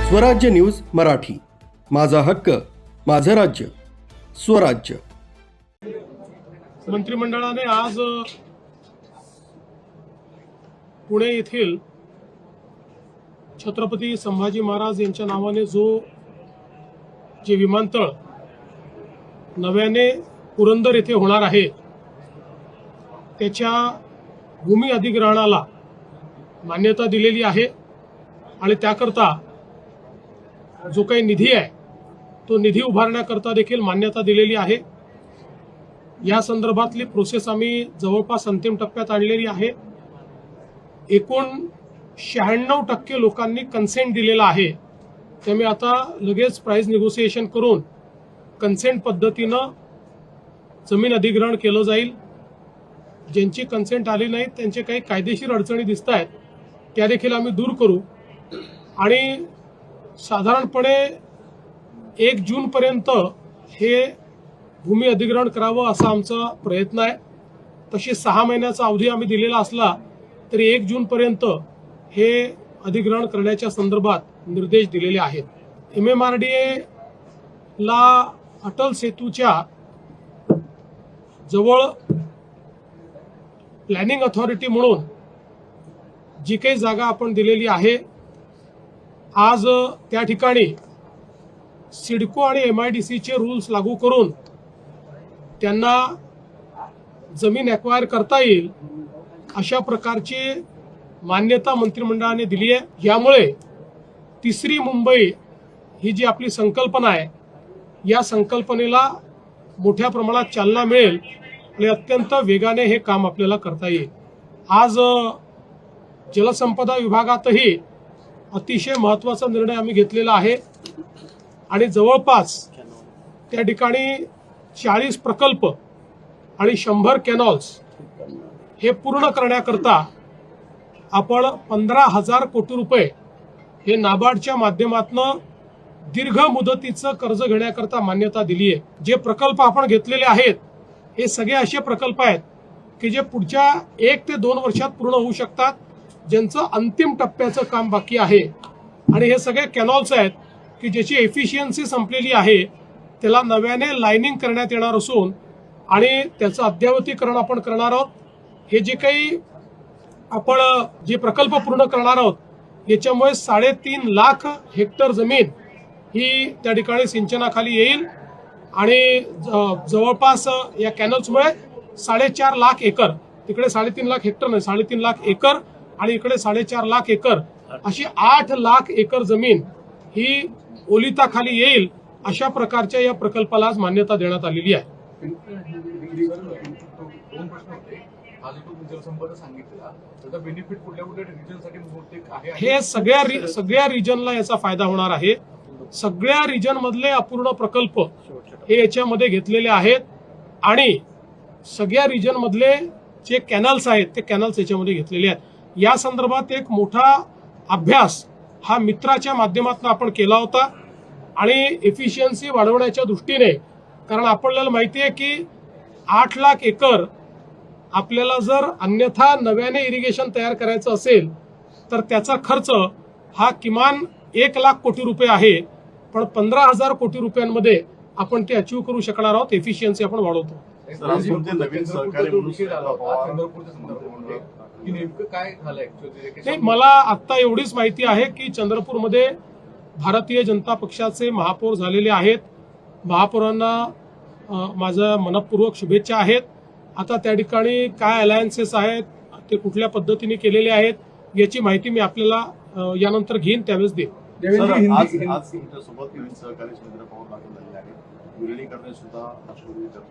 स्वराज्य न्यूज मराठी, माझा हक्क माझं राज्य स्वराज्य। मंत्रिमंडळाने आज पुणे येथील छत्रपती संभाजी महाराज यांच्या नावाने जे विमानतळ नव्याने पुरंदर येथे होणार आहे त्याच्या भूमी अधिग्रहणाला मान्यता दिलेली आहे आणि त्याकरता जो काही निधी आहे तो निधी उभारण्याकरता देखील मान्यता दिलेली आहे। या संदर्भातली प्रोसेस आम्ही जवळपास अंतिम टप्प्यात आणलेली आहे। एकूण 96% लोकांनी कन्सेंट दिलेला आहे। त्यामुळे आता लगेच प्राइस निगोसिएशन करून कन्सेंट पद्धतीनं जमीन अधिग्रहण केलं जाईल। ज्यांची कन्सेंट आली नाही त्यांचे काही कायदेशीर अडचणी दिसत आहेत त्या देखील आम्ही दूर करू आणि साधारणपणे 1 जून पर्यंत हे भूमी अधिग्रहण करावं असा आमचा प्रयत्न आहे। तशी 6 महिन्याचा अवधी आम्ही दिलेला असला तरी 1 जून पर्यंत हे अधिग्रहण करण्याच्या संदर्भात निर्देश दिलेले आहेत। MMRDA ला अटल सेतूच्या जवळ प्लॅनिंग अथॉरिटी म्हणून जी काही जागा आपण दिलेली आहे आज त्या ठिकाणी सिडको आणि MIDC चे रूल्स लागू करून त्यांना जमीन ॲक्वायर करता येईल अशा प्रकारची मान्यता मंत्रिमंडळाने दिली आहे। यामुळे तिसरी मुंबई ही जी आपली संकल्पना आहे या संकल्पनेला मोठ्या प्रमाणात चालना मिळेल आणि अत्यंत वेगाने हे काम आपल्याला करता येईल। आज जलसंपदा विभागातही अतिशय महत्त्वाचा निर्णय आम्ही घेतलेला आहे आणि जवळपास त्या ठिकाणी 40 प्रकल्प आणि 100 कॅनॉल्स हे पूर्ण करण्याकरता आपण 15,000 कोटी रुपये हे नाबार्डच्या माध्यमातून दीर्घ मुदतीचं कर्ज घेण्याकरता मान्यता दिली आहे। जे प्रकल्प आपण घेतलेले आहेत हे सगळे असे प्रकल्प आहेत की जे पुढच्या 1 ते 2 वर्षात पूर्ण होऊ शकतात, ज्यांचं अंतिम टप्प्याचं काम बाकी आहे। आणि हे सगळे कॅनॉल्स आहेत की ज्याची एफिशियन्सी संपलेली आहे, त्याला नव्याने लाइनिंग करण्यात येणार असून आणि त्याचं अद्ययावतीकरण आपण करणार आहोत। हे जे काही आपण जे प्रकल्प पूर्ण करणार आहोत याच्यामुळे 3.5 लाख हेक्टर जमीन ही त्या ठिकाणी सिंचनाखाली येईल आणि जवळपास या कॅनल्समुळे 4.5 लाख एकर, तिकडे 3.5 लाख हेक्टर नाही 3.5 लाख एकर आणि इकडे 4.5 लाख एकर अशी 8 लाख एकर जमीन ही ओलिताखाली येईल अशा प्रकारच्या या प्रकल्पाला आज मान्यता देण्यात आलेली आहे। हे सगळ्या रिजनला याचा फायदा होणार आहे। सगळ्या रिजन मधले अपूर्ण प्रकल्प हे याच्यामध्ये घेतलेले आहेत आणि सगळ्या रिजन मधले जे कॅनल्स आहेत ते कॅनल्स याच्यामध्ये घेतलेले आहेत। या संदर्भात एक मोठा अभ्यास हा मित्राच्या माध्यमातून आपण केला होता आणि एफिशियन्सी वाढवण्याच्या दृष्टीने, कारण आपल्याला माहिती आहे की 8 लाख एकर आपल्याला जर अन्यथा नव्याने इरिगेशन तयार करायचं असेल तर त्याचा खर्च हा किमान 1 लाख कोटी रुपये आहे, पण 15,000 कोटी रुपयांमध्ये आपण ते अचीव करू शकणार आहोत। एफिशियन्सी आपण वाढवतो। मला आता एवढीच माहिती आहे की चंद्रपूरमध्ये भारतीय जनता पक्षाचे महापौर झालेले आहेत। महापौरांना माझ्या मनपूर्वक शुभेच्छा आहेत। आता त्या ठिकाणी काय अलायन्सेस आहेत ते कुठल्या पद्धतीने केलेले आहेत याची माहिती मी आपल्याला यानंतर घेईन त्यावेळेस देईन। आज तुमच्यासोबत नवीन सहकारी सुरेंद्र पवार दाखल झाले आहेत, विलीनीकरण सुद्धा